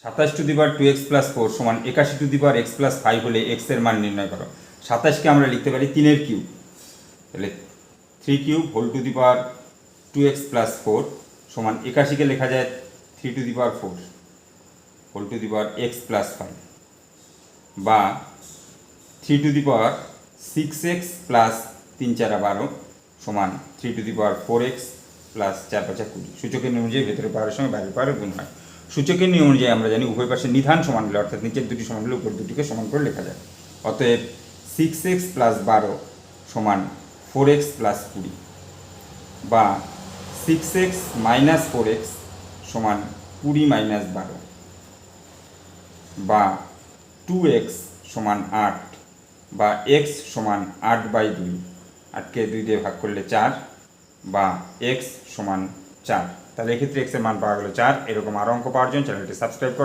27^2x+4 সমান 81^x+5 হলে x এর মান নির্ণয় করো। 27কে আমরা লিখতে পারি 3 কিউব, তাহলে 3 cube whole to the power 2x+4 সমান 81কে লেখা যায় 3 to the power 4 whole to the power x+5 বা 3 to the power 6x plus 3 4 12 সমান 3 to the power 4x plus 4 5 20। সূচকের নিয়ম অনুযায়ী ভেতরের পাওয়ারের সঙ্গে বাইরের পাওয়ারের গুণ হয়। সূচকের নিয়ম অনুযায়ী আমরা জানি উভয় পাশে নিধান সমান হলে অর্থাৎ নিচের দুটি সমান হলে উপর দুটিকে সমান করে লেখা যায়। অতএব 6x প্লাস 12 সমান 4x প্লাস 20 বা 6x মাইনাস 4x সমান 20 মাইনাস 12 বা 2x সমান 8 বা x সমান 8/2, 8কে 2 দিয়ে ভাগ করলে 4 বা x সমান 4। তাহলে এক্ষেত্রে x এর মান পাওয়া গেল 4। এরকম আরও অঙ্ক পাওয়ার জন্য চ্যানেলটি সাবস্ক্রাইব করুন।